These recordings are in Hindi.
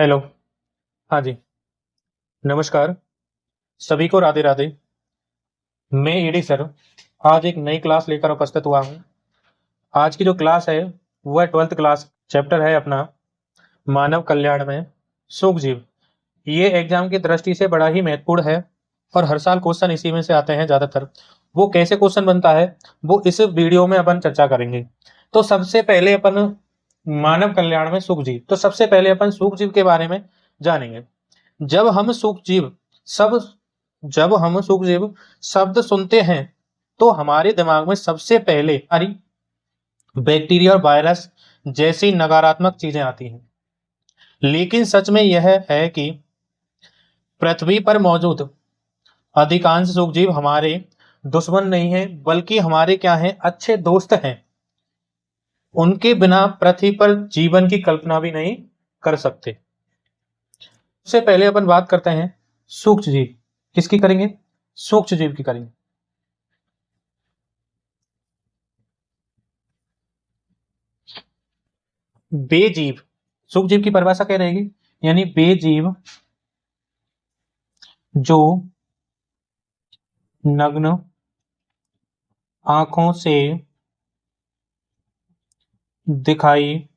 हेलो। हाँ जी। नमस्कार। सभी को राधे राधे। मैं ईडी सर आज एक नई क्लास लेकर उपस्थित हुआ हूँ। आज की जो क्लास है वह 12th क्लास चैप्टर है अपना मानव कल्याण में सूक्ष्मजीव। ये एग्जाम की दृष्टि से बड़ा ही महत्वपूर्ण है और हर साल क्वेश्चन इसी में से आते हैं ज्यादातर। वो कैसे क्वेश्चन बनता है वो इस वीडियो में अपन चर्चा करेंगे। तो सबसे पहले अपन मानव कल्याण में सूक्ष्मजीव, तो सबसे पहले अपन सूक्ष्मजीव के बारे में जानेंगे। जब हम सूक्ष्मजीव सब जब हम सूक्ष्मजीव शब्द सुनते हैं तो हमारे दिमाग में सबसे पहले हमारी बैक्टीरिया और वायरस जैसी नकारात्मक चीजें आती हैं। लेकिन सच में यह है कि पृथ्वी पर मौजूद अधिकांश सूक्ष्मजीव हमारे दुश्मन नहीं हैं, बल्कि हमारे क्या हैं, अच्छे दोस्त हैं। उनके बिना पृथ्वी पर जीवन की कल्पना भी नहीं कर सकते। सबसे पहले अपन बात करते हैं सूक्ष्मजीव। किसकी करेंगे? सूक्ष्मजीव की करेंगे। बेजीव, सूक्ष्मजीव की परिभाषा क्या रहेगी? यानी बेजीव जो नग्न आंखों से दिखाई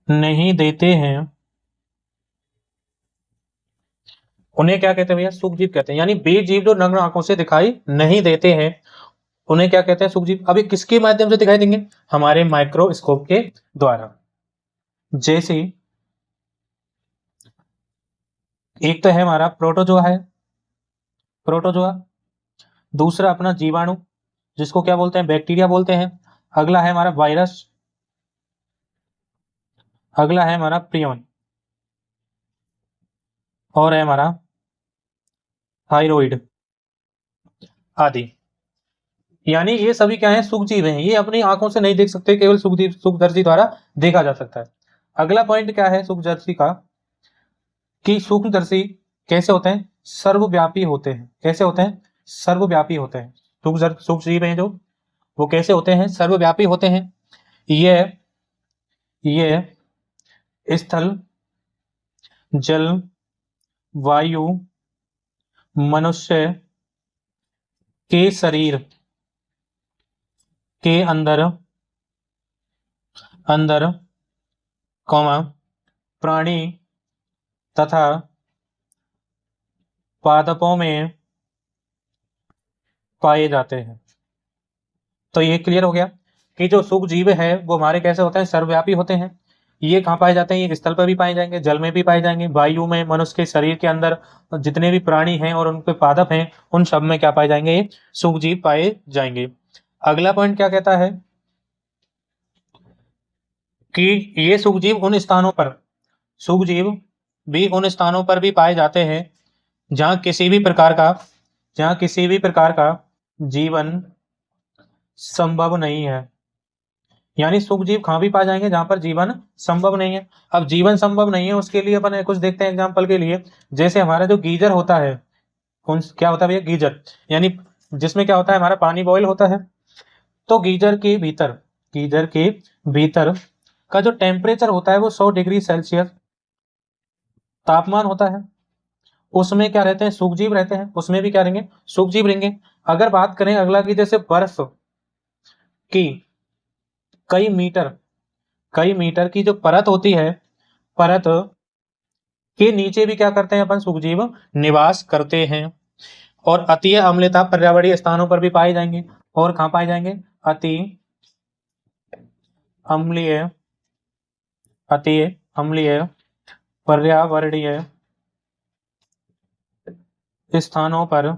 नहीं देते हैं, उन्हें क्या कहते हैं भैया? सूक्ष्मजीव कहते हैं। यानी बेजीव जो नग्न आंखों से दिखाई नहीं देते हैं उन्हें क्या कहते हैं? सूक्ष्मजीव। अभी किसके माध्यम से दिखाई देंगे? हमारे माइक्रोस्कोप के द्वारा। जैसे एक तो है हमारा प्रोटोजोआ है, प्रोटोजोआ। दूसरा अपना जीवाणु जिसको क्या बोलते हैं? बैक्टीरिया बोलते हैं। अगला है हमारा वायरस। अगला है हमारा प्रियन। और है हमारा थायरॉइड आदि। यानी ये सभी क्या है? सूक्ष्मजीव हैं। ये अपनी आंखों से नहीं देख सकते, केवल सूक्ष्मजीव सूक्ष्मदर्शी द्वारा देखा जा सकता है। अगला पॉइंट क्या है सूक्ष्मदर्शी का? कि सूक्ष्मदर्शी कैसे होते हैं? सर्वव्यापी होते हैं। कैसे होते हैं? सर्वव्यापी होते हैं। सूक्ष्मजीव हैं जो, वो कैसे होते हैं? सर्वव्यापी होते हैं। ये ये स्थल, जल, वायु, मनुष्य के शरीर के अंदर अंदर कौमा प्राणी तथा पादपों में पाए जाते हैं। तो ये क्लियर हो गया कि जो सूक्ष्मजीव है वो हमारे कैसे होते हैं? सर्वव्यापी होते हैं। ये कहाँ पाए जाते हैं? ये स्थल पर भी पाए जाएंगे, जल में भी पाए जाएंगे, वायु में, मनुष्य के शरीर के अंदर जितने भी प्राणी हैं और उनके पादप हैं उन सब में क्या पाए जाएंगे? ये सूक्ष्मजीव पाए जाएंगे। अगला पॉइंट क्या कहता है? कि ये सूक्ष्मजीव उन स्थानों पर, सूक्ष्मजीव भी उन स्थानों पर भी पाए जाते हैं जहाँ किसी भी प्रकार का जहाँ किसी भी प्रकार का जीवन संभव नहीं है। यानी सूक्ष्मजीव कहाँ भी पाए जाएंगे जहां पर जीवन संभव नहीं है। अब जीवन संभव नहीं है उसके लिए अपन कुछ देखते हैं एग्जांपल के लिए। जैसे हमारा जो गीजर होता है, कौन क्या होता है भैया? गीजर। यानी जिसमें क्या होता है? हमारा पानी बॉयल होता है। तो गीजर के भीतर का जो टेम्परेचर होता है वो 100 डिग्री सेल्सियस तापमान होता है। उसमें क्या रहते हैं? सूक्ष्मजीव रहते हैं। उसमें भी क्या रहेंगे? सूक्ष्मजीव रहेंगे। अगर बात करें अगला की, जैसे बर्फ की कई मीटर कई मीटर की जो परत होती है, परत के नीचे भी क्या करते हैं अपन? सूक्ष्मजीव निवास करते हैं। और अति अम्लता पर्यावरणीय स्थानों पर भी पाए जाएंगे। और कहाँ पाए जाएंगे? अति अम्लीय अति अम्लीय पर्यावरणीय स्थानों पर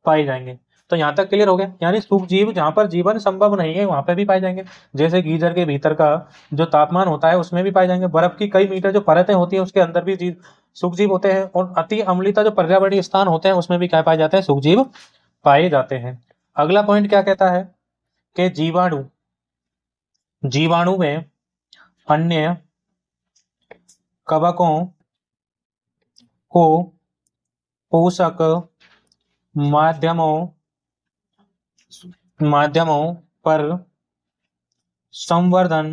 पाए जाएंगे। तो यहाँ तक क्लियर हो गया। यानी सूक्ष्मजीव जहाँ पर जीवन संभव नहीं है वहां पर भी पाए जाएंगे। जैसे गीजर के भीतर का जो तापमान होता है उसमें भी पाए जाएंगे। बर्फ की कई मीटर जो परतें होती है उसके अंदर भी जीव सूक्ष्मजीव होते हैं। और अति अम्लता जो पर्यावरणीय स्थान होते हैं उसमें भी क्या पाए जाते हैं? सूक्ष्मजीव पाए जाते हैं। अगला पॉइंट क्या कहता है? कि जीवाणु जीवाणु में अन्य कवकों को पोषक माध्यमों माध्यमों पर संवर्धन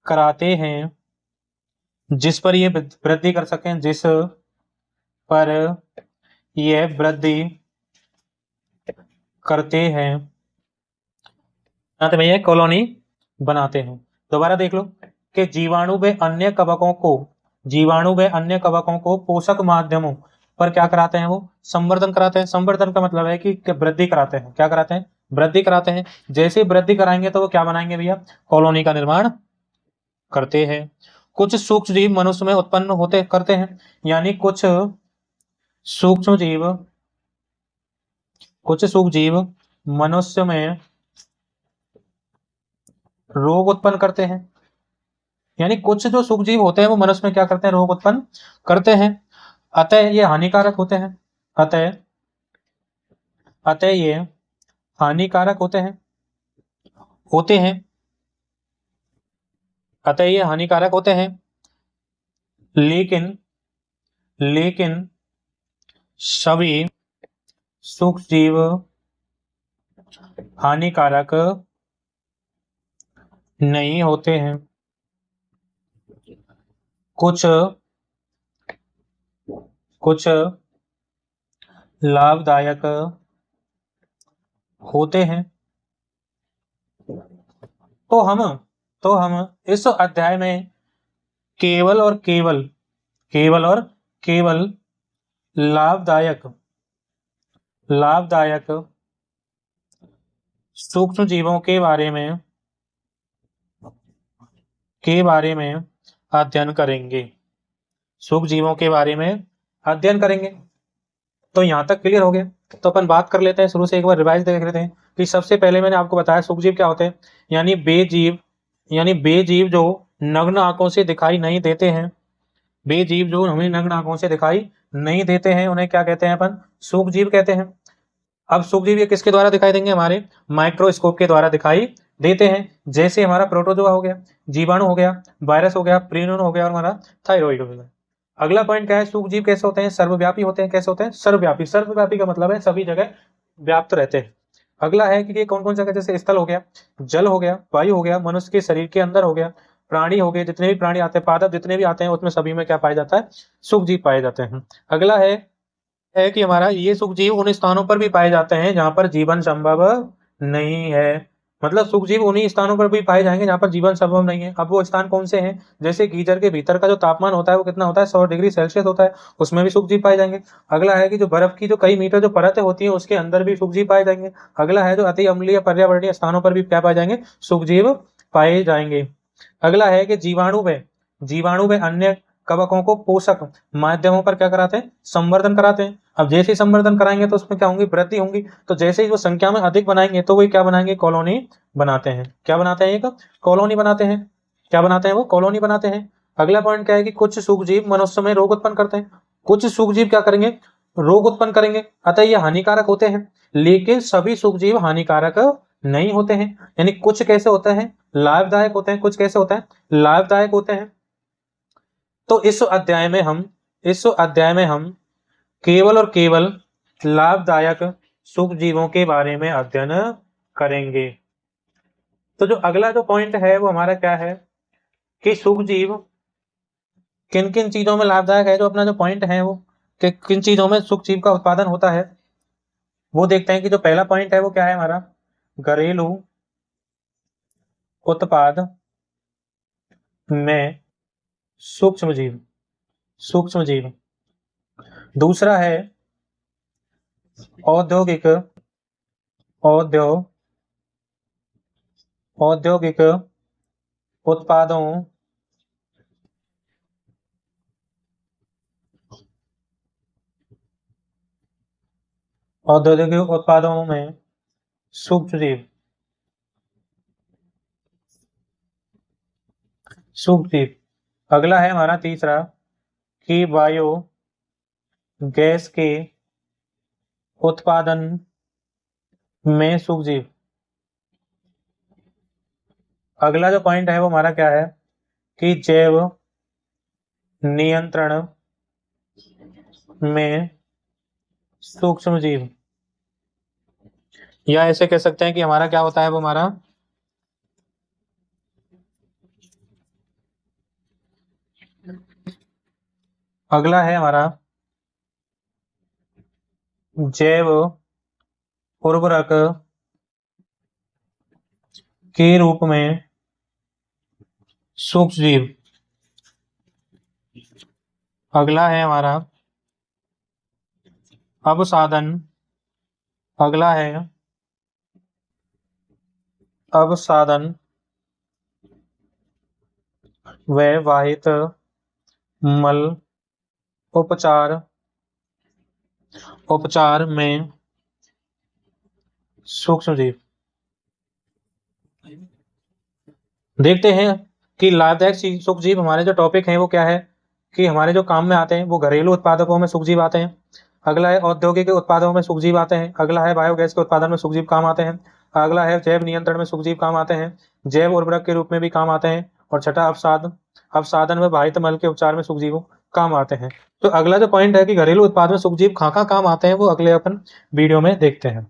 कराते हैं जिस पर ये वृद्धि कर सकें, जिस पर यह वृद्धि करते हैं, तो भैया कॉलोनी बनाते हैं। दोबारा देख लो कि जीवाणु व अन्य कवकों को पोषक माध्यमों पर क्या कराते हैं, वो संवर्धन कराते हैं। संवर्धन का मतलब है कि वृद्धि कराते हैं। क्या कराते हैं? वृद्धि कराते हैं। जैसे वृद्धि कराएंगे तो वो क्या बनाएंगे भैया? कॉलोनी का निर्माण करते हैं। कुछ सूक्ष्म जीव मनुष्य में उत्पन्न होते करते हैं, यानी सूक्ष्म जीव कुछ सूक्ष्म जीव मनुष्य में रोग उत्पन्न करते हैं। यानी कुछ जो सूक्ष्म जीव होते हैं वो मनुष्य में क्या करते हैं? रोग उत्पन्न करते हैं। अतः ये हानिकारक होते हैं। अतः अतः ये हानिकारक होते हैं। अतः ये हानिकारक होते हैं। लेकिन लेकिन सभी सूक्ष्म जीव हानिकारक नहीं होते हैं। कुछ कुछ लाभदायक होते हैं। तो हम तो हम इस अध्याय में केवल और केवल केवल और केवल लाभदायक लाभदायक सूक्ष्म जीवों के बारे में अध्ययन करेंगे। सूक्ष्म जीवों के बारे में अध्ययन करेंगे। तो यहाँ तक क्लियर हो गया। तो अपन बात कर लेते हैं, शुरू से एक बार रिवाइज देख लेते हैं कि सबसे पहले मैंने आपको बताया सूक्ष्म जीव क्या होते हैं। यानी बेजीव जो नग्न आंखों से दिखाई नहीं देते हैं। बेजीव जो हमें नग्न आंखों से दिखाई नहीं देते हैं, उन्हें क्या कहते हैं? अपन सूक्ष्म जीव कहते हैं। अब सूक्ष्म जीव ये किसके द्वारा दिखाई देंगे? हमारे माइक्रोस्कोप के द्वारा दिखाई देते हैं। जैसे हमारा प्रोटोजोआ हो गया, जीवाणु हो गया, वायरस हो गया, प्रीनोन हो गया और हमारा थायराइड हो गया। अगला पॉइंट क्या है? सूक्ष्म जीव कैसे होते हैं? सर्वव्यापी होते हैं। कैसे होते हैं? सर्वव्यापी। सर्वव्यापी का मतलब है सभी जगह व्याप्त रहते हैं। अगला है कि कौन कौन जगह, जैसे स्थल हो गया, जल हो गया, वायु हो गया, मनुष्य के शरीर के अंदर हो गया, प्राणी हो गए, जितने भी प्राणी आते हैं, पादप जितने भी आते हैं, उसमें सभी में क्या पाया जाता है? सूक्ष्म जीव पाए जाते हैं। अगला है कि हमारा ये सूक्ष्म जीव उन स्थानों पर भी पाए जाते हैं जहां पर जीवन संभव नहीं है। मतलब सूक्ष्म जीव उन्हीं स्थानों पर भी पाए जाएंगे जहां पर जीवन संभव नहीं है। अब वो स्थान कौन से हैं? जैसे गीजर के भीतर का जो तापमान होता है वो कितना होता है? 100 डिग्री सेल्सियस होता है, उसमें भी सूक्ष्म जीव पाए जाएंगे। अगला है कि जो बर्फ की जो कई मीटर जो परतें होती है उसके अंदर भी सूक्ष्म जीव पाए जाएंगे। अगला है जो अति अम्लीय पर्यावरणीय स्थानों पर भी क्या पाए जाएंगे? सूक्ष्म जीव पाए जाएंगे। अगला है कि जीवाणु में अन्य कवकों को पोषक माध्यमों पर क्या कराते हैं? संवर्धन कराते हैं। अब जैसे ही संवर्धन कराएंगे तो उसमें क्या होंगी? वृद्धि होंगी। तो जैसे ही वो संख्या में अधिक बनाएंगे तो वो क्या बनाएंगे? कॉलोनी बनाते हैं। क्या बनाते हैं? एक कॉलोनी बनाते हैं। क्या बनाते हैं? वो कॉलोनी बनाते हैं। अगला पॉइंट क्या है कि कुछ सूक्ष्मजीव मनुष्य में रोग उत्पन्न करते हैं। कुछ सूक्ष्मजीव क्या करेंगे? रोग उत्पन्न करेंगे। अतः ये हानिकारक होते हैं। लेकिन सभी सूक्ष्मजीव हानिकारक नहीं होते हैं। यानी कुछ कैसे होते हैं? लाभदायक होते हैं। कुछ कैसे होते हैं? लाभदायक होते हैं। तो इस अध्याय में हम केवल और केवल लाभदायक सूक्ष्म जीवों के बारे में अध्ययन करेंगे। तो जो अगला जो पॉइंट है वो हमारा क्या है कि सूक्ष्म जीव किन किन चीजों में लाभदायक है। जो अपना जो पॉइंट है वो कि किन चीजों में सूक्ष्म जीव का उत्पादन होता है, वो देखते हैं कि जो पहला पॉइंट है वो क्या है हमारा? घरेलू उत्पाद में सूक्ष्म जीव। दूसरा है औद्योगिक औद्यो औद्योगिक उत्पादों औद्योगिक उत्पादों में सूक्ष्म जीव सूक्ष्म जीव। अगला है हमारा तीसरा कि बायो गैस के उत्पादन में सूक्ष्म जीव। अगला जो पॉइंट है वो हमारा क्या है कि जैव नियंत्रण में सूक्ष्म जीव, या ऐसे कह सकते हैं कि हमारा क्या होता है वो हमारा अगला है हमारा जैव उर्वरक के रूप में सूक्ष्मजीव। अगला है हमारा अवसादन। अगला है अवसादन व वाहित मल उपचार में सूक्ष्मजीव। देखते हैं कि लाभदायक सूक्ष्मजीव हमारे जो टॉपिक हैं वो क्या है कि हमारे जो काम में आते हैं वो घरेलू उत्पादकों में सूक्ष्मजीव आते हैं। अगला है औद्योगिक उत्पादों में सूक्ष्मजीव आते हैं। अगला है बायोगैस के उत्पादन में सूक्ष्मजीव काम आते हैं। अगला है जैव नियंत्रण में सूक्ष्मजीव काम आते हैं। जैव उर्वरक के रूप में भी काम आते हैं। और छठा अवसादन में बाहित मल के उपचार में सूक्ष्मजीव काम आते हैं। तो अगला जो पॉइंट है कि घरेलू उत्पाद में सूक्ष्मजीव कहाँ काम आते हैं वो अगले अपन वीडियो में देखते हैं।